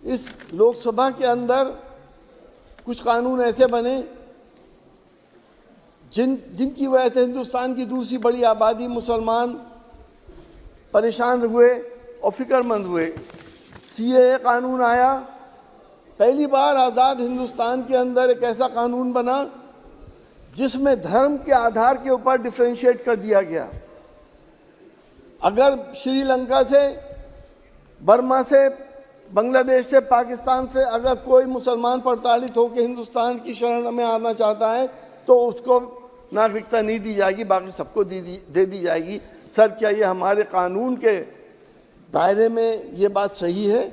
इस लोकसभा के अंदर कुछ कानून ऐसे बने जिनकी वजह से हिंदुस्तान की दूसरी बड़ी आबादी मुसलमान परेशान हुए और फिक्रमंद हुए। सीएए कानून आया, पहली बार आज़ाद हिंदुस्तान के अंदर एक ऐसा कानून बना जिसमें धर्म के आधार के ऊपर डिफरेंशिएट कर दिया गया। अगर श्रीलंका से, बर्मा से, बांग्लादेश से, पाकिस्तान से अगर कोई मुसलमान प्रताड़ित होकर हिंदुस्तान की शरण में आना चाहता है तो उसको नागरिकता नहीं दी जाएगी, बाकी सबको दे दी जाएगी। सर, क्या ये हमारे कानून के दायरे में ये बात सही है?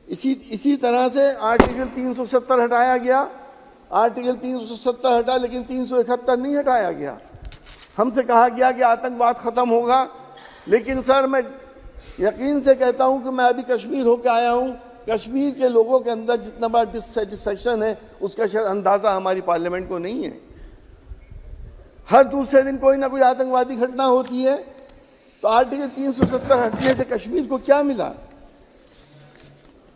इसी तरह से आर्टिकल 370 हटाया गया। आर्टिकल 370 हटा, लेकिन 371 नहीं हटाया गया। हमसे कहा गया कि आतंकवाद ख़त्म होगा, लेकिन सर मैं यकीन से कहता हूं कि मैं अभी कश्मीर होकर आया हूं। कश्मीर के लोगों के अंदर जितना बड़ा डिससेटिस्फैक्शन है उसका शायद अंदाज़ा हमारी पार्लियामेंट को नहीं है। हर दूसरे दिन कोई ना कोई आतंकवादी घटना होती है। तो आर्टिकल 370 हटने से कश्मीर को क्या मिला?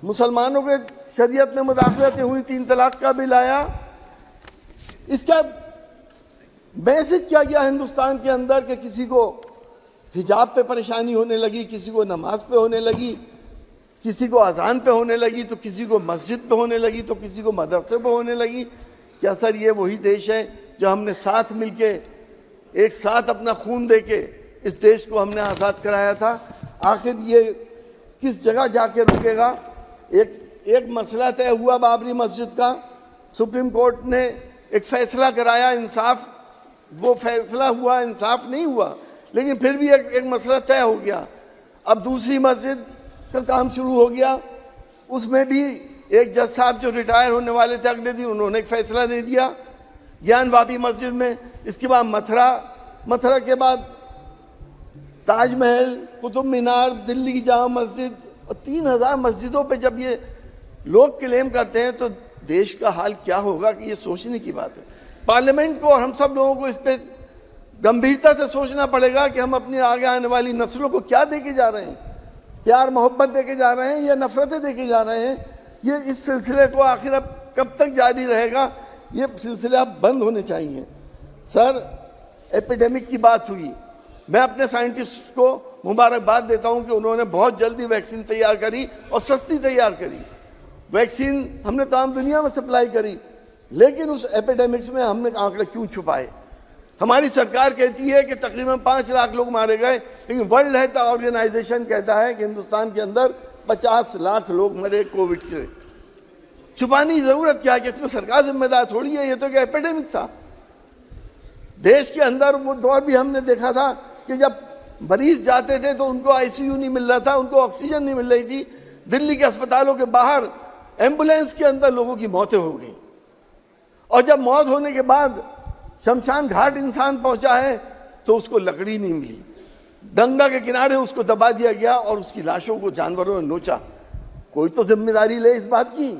मुसलमानों के शरीयत में मुदाखलतें हुई, 3 तलाक का बिल आया। इसका मैसेज क्या गया हिंदुस्तान के अंदर कि किसी को हिजाब पे परेशानी होने लगी, किसी को नमाज पे होने लगी, किसी को अजान पे होने लगी, तो किसी को मस्जिद पे होने लगी, तो किसी को मदरसे पे होने लगी। क्या सर ये वही देश है जो हमने साथ मिलके एक साथ अपना खून देके इस देश को हमने आज़ाद कराया था? आखिर ये किस जगह जाके रुकेगा? एक मसला तय हुआ बाबरी मस्जिद का, सुप्रीम कोर्ट ने एक फैसला कराया, इंसाफ वो फैसला हुआ, इंसाफ नहीं हुआ, लेकिन फिर भी एक मसला तय हो गया। अब दूसरी मस्जिद का काम शुरू हो गया, उसमें भी एक जज साहब जो रिटायर होने वाले थे अगले दिन, उन्होंने एक फैसला दे दिया ज्ञानवापी मस्जिद में। इसके बाद मथुरा के बाद ताजमहल, कुतुब मीनार, दिल्ली की जामा मस्जिद और 3000 मस्जिदों पे जब ये लोग क्लेम करते हैं तो देश का हाल क्या होगा कि ये सोचने की बात है। पार्लियामेंट को और हम सब लोगों को इस पर गंभीरता से सोचना पड़ेगा कि हम अपनी आगे आने वाली नस्लों को क्या देके जा रहे हैं। प्यार मोहब्बत देके जा रहे हैं या नफरतें देके जा रहे हैं? ये इस सिलसिले को आखिर अब कब तक जारी रहेगा? ये सिलसिला बंद होने चाहिए। सर, एपिडेमिक की बात हुई, मैं अपने साइंटिस्ट को मुबारकबाद देता हूं कि उन्होंने बहुत जल्दी वैक्सीन तैयार करी और सस्ती तैयार करी। वैक्सीन हमने तमाम दुनिया में सप्लाई करी, लेकिन उस एपिडेमिक्स में हमने आंकड़े क्यों छुपाए? हमारी सरकार कहती है कि तकरीबन 5 लाख लोग मारे गए, लेकिन वर्ल्ड हेल्थ ऑर्गेनाइजेशन कहता है कि हिंदुस्तान के अंदर 50 लाख लोग मरे कोविड से। छुपाने की जरूरत क्या है? कि इसमें सरकार जिम्मेदार थोड़ी है, ये तो क्या एपिडेमिक था। देश के अंदर वो दौर भी हमने देखा था कि जब मरीज जाते थे तो उनको आईसीयू नहीं मिल रहा था, उनको ऑक्सीजन नहीं मिल रही थी। दिल्ली के अस्पतालों के बाहर एम्बुलेंस के अंदर लोगों की मौतें हो गई, और जब मौत होने के बाद शमशान घाट इंसान पहुंचा है तो उसको लकड़ी नहीं मिली, गंगा के किनारे उसको दबा दिया गया और उसकी लाशों को जानवरों ने नोचा। कोई तो जिम्मेदारी ले इस बात की।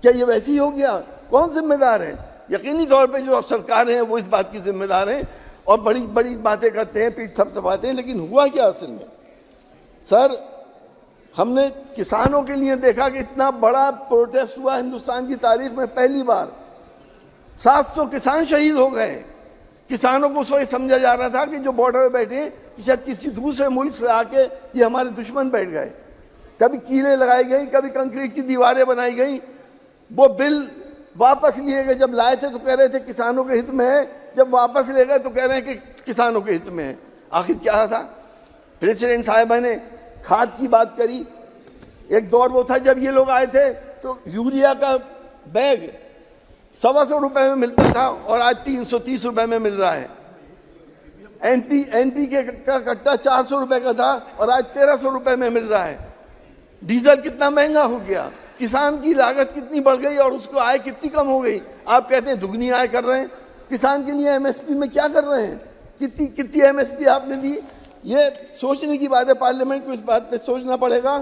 क्या ये वैसे ही हो गया? कौन जिम्मेदार है? यकीनी तौर पे जो सरकार हैं वो इस बात की जिम्मेदार हैं और बड़ी बड़ी बातें करते हैं, पीठ थपथपाते हैं, लेकिन हुआ क्या असल में? सर, हमने किसानों के लिए देखा कि इतना बड़ा प्रोटेस्ट हुआ हिंदुस्तान की तारीख में, पहली बार 700 किसान शहीद हो गए। किसानों को सोच समझा जा रहा था कि जो बॉर्डर पे बैठे कि शायद किसी दूसरे मुल्क से आके ये हमारे दुश्मन बैठ गए। कभी कीलें लगाई गई, कभी कंक्रीट की दीवारें बनाई गई। वो बिल वापस लिए गए, जब लाए थे तो कह रहे थे किसानों के हित में है, जब वापस ले गए तो कह रहे हैं कि किसानों के हित में है। आखिर क्या था? प्रेसिडेंट साहिबा ने खाद की बात करी। एक दौर वो था जब ये लोग आए थे तो यूरिया का बैग 125 रुपए में मिलता था और आज 330 रुपए में मिल रहा है। एनपीके का कट्टा 400 रुपए का था और आज 1300 रुपए में मिल रहा है। डीजल कितना महंगा हो गया, किसान की लागत कितनी बढ़ गई और उसको आय कितनी कम हो गई। आप कहते हैं दुगनी आय कर रहे हैं। किसान के लिए एमएसपी में क्या कर रहे हैं? कितनी एमएसपी आपने दी? ये सोचने की बात है। पार्लियामेंट को इस बात पे सोचना पड़ेगा